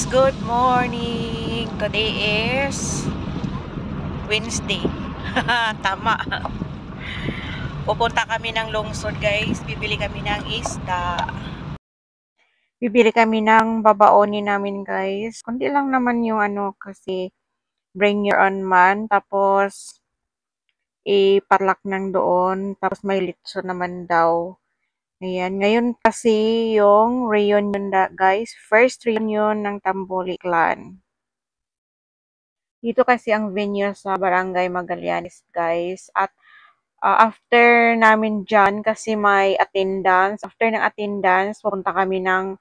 good morning. Today is Wednesday. Tama. Pupunta kami ng lungsod, guys. Bibili kami ng isda. Bibili kami ng babaonin namin, guys. Kundi lang naman yung kasi bring your own man. Tapos iparlak ng doon. Tapos may litso naman daw. Ayan. Ngayon kasi yung reunion, guys. First reunion ng Tambuli Clan. Dito kasi ang venue sa Barangay Magallanes, guys. At after namin dyan, kasi may attendance. After ng attendance, pupunta kami ng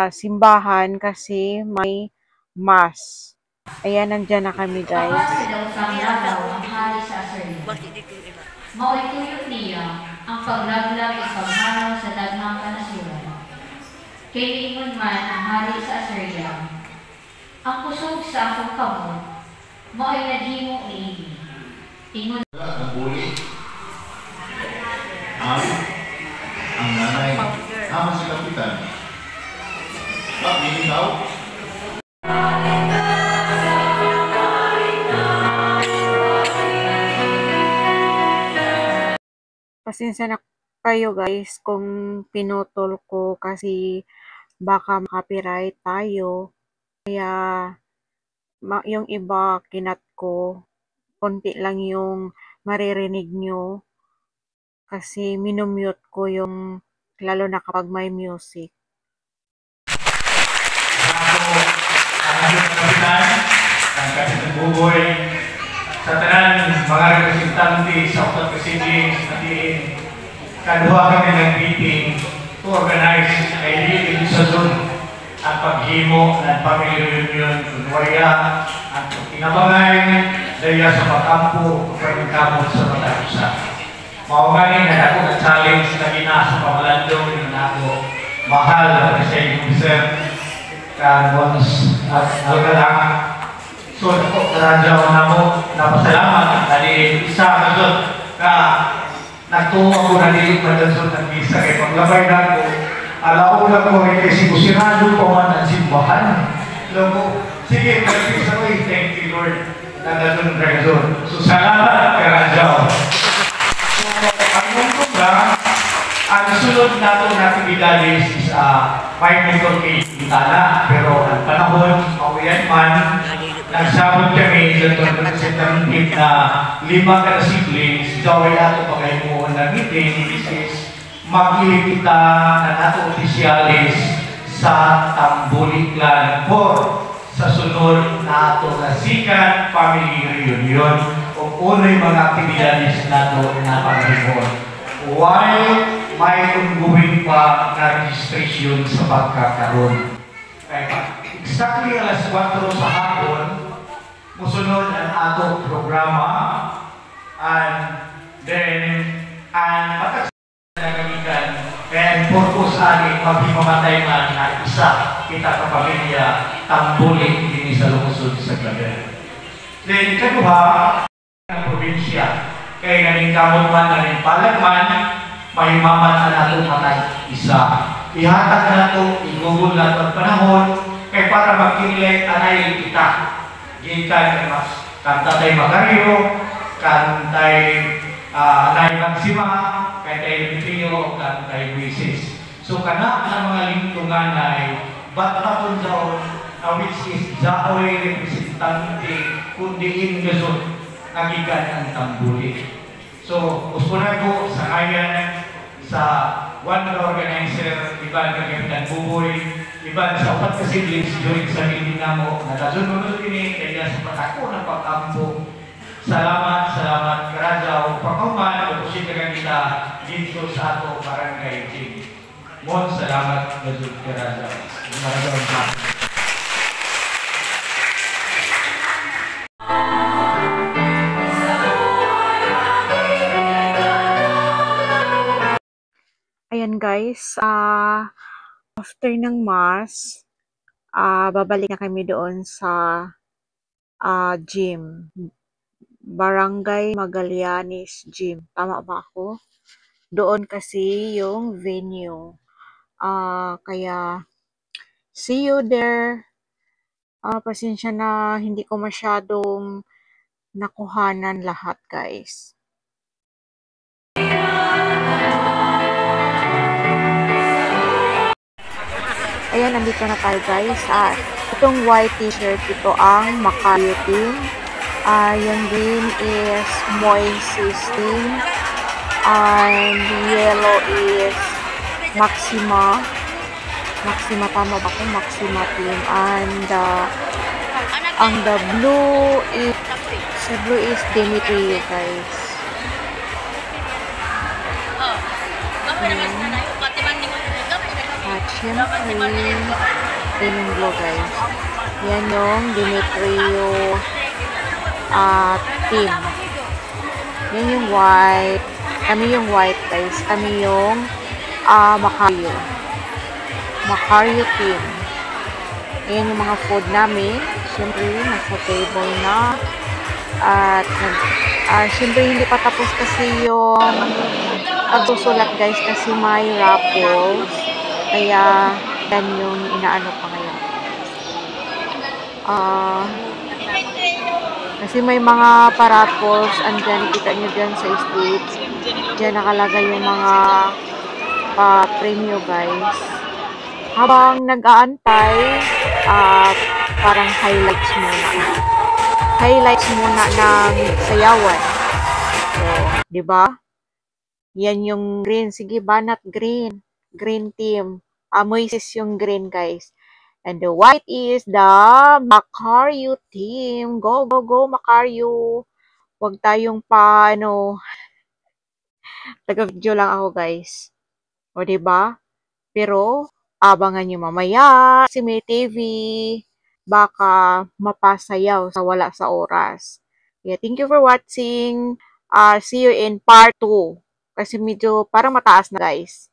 simbahan kasi may mass. Ayan, nandyan na kami, guys. Kapag daw sa lagaw ang hari sa asaryo. Mao'y tuyot niya ang paglaglag at paghanaw sa daghang kanasuran. Kay niingon man ang hari sa asarya. Ang kusog sa akong kamot, mao'y naghimo niini. Ingon Ang buli. Ang nanay. Si Kapitan. Ikaw? Pasensya na kayo, guys, kung pinutol ko kasi baka makapiright tayo. Kaya yung iba kinat ko, konti lang yung maririnig nyo kasi minumute ko yung lalo na kapag may music. Ang Kapitan Buboy, sa tanan mga representante sa Utat Proceedings natin, kaduha kami ng meeting to organize ay liit sa June ang paghimo ng family reunion kunwaya ang tinabangay daya sa pagkampo pagkamot sa Matagusa. Maugaling na ako na challenge na ginasa pamalandong ng ako mahal na presiding officer kan once at algalang so ako karadyaw na mo napasalamat dali isa kasunod ka nagtuwa ko na dili madansod ng isa kay paglabay na ko alauna ko rin kasi kusirado pa man ang simbahan logo sige mag-isa ko thank you Lord na natunod razon so salamat karadyaw ang mundo ba ang sunod nato na aktividades is may motor kay Itala pero ang panahon mawiyan man nagsabot kami sa representative na 5 ka siblings gawin nato pagaymuon na meeting is mag-ilikita na nato opisyalis sa Tambuli Clan for sa sunod na ato na second family reunion kung uno'y mga aktibidades nato na panahon while may ongoing pa na registration sa pagkakaroon. Exactly alas 4 sa hapon, musunod ang ato programa and then ang matas na gamitan and purpose ani maghimamatay man na isa kita ka pamilya Tambuli din sa lungsod sa Claver. Then kaduha ang probinsya kay galing kamot man na rin palagman mahimamat na nato matay isa. Ihatag na nato, igugol na ito panahon, kay para magkilay anay kita. Gikan kay mas kantatay Macario, kantay anay Magsima, kantay Lipinyo, kantay Wisis. So kana ang mga lingtungan ay batatun daon, which is Zaoy representante, kundi Ingasot, nagikan ang Tambuli. So, uspunan ko sa ayan sa one organizer, iban ka Kapitan Buboy, iban sa 4 ka siblings during sa meeting namo, nagasunod ini kaya sa patako ng pagkampo. Salamat, karadyaw, pagkuman, upusin kita dito sa ato barangay Jing. Mon, salamat, Gazud karadyaw. Maraming salamat. Ayan, guys, after ng mass, babalik na kami doon sa gym. Barangay Magallanes Gym. Tama ba ako? Doon kasi yung venue. Kaya See you there. Pasensya na hindi ko masyadong nakuhanan lahat, guys. Ayan, nandito na tayo, guys. Itong white t-shirt, ito ang Macario team. Yung green is Moises team. And yellow is Maxima. Maxima, tama ba ko? Maxima team. And ang the blue is, sa blue is Demetrio, guys. At syempre, yun yung blue, guys. Yan yung Demetrio team. Yan yung white. Kami yung white, guys. Kami yung Macario. Macario team. Ayan yung mga food namin. Siyempre, nasa table na. At siyempre, hindi pa tapos kasi yung pagsusulat, guys, kasi may raffles. Kaya, yan yung inaano pa ngayon. Kasi may mga paraffles, andyan, kita nyo dyan sa stage. Dyan nakalagay yung mga pa-premyo, guys. Habang nag-aantay, parang highlights muna. Highlights muna ng sayawan. So, di ba? Yan yung green. Sige, banat green. Green team. Moises yung green, guys. And the white is the Macario team. Go, go, go, Macario. Huwag tayong taga-video lang ako, guys. O, di ba? Pero, abangan nyo mamaya si May TV. Baka mapasayaw sa wala sa oras. Yeah, thank you for watching. See you in part 2. Kasi medyo parang mataas na, guys.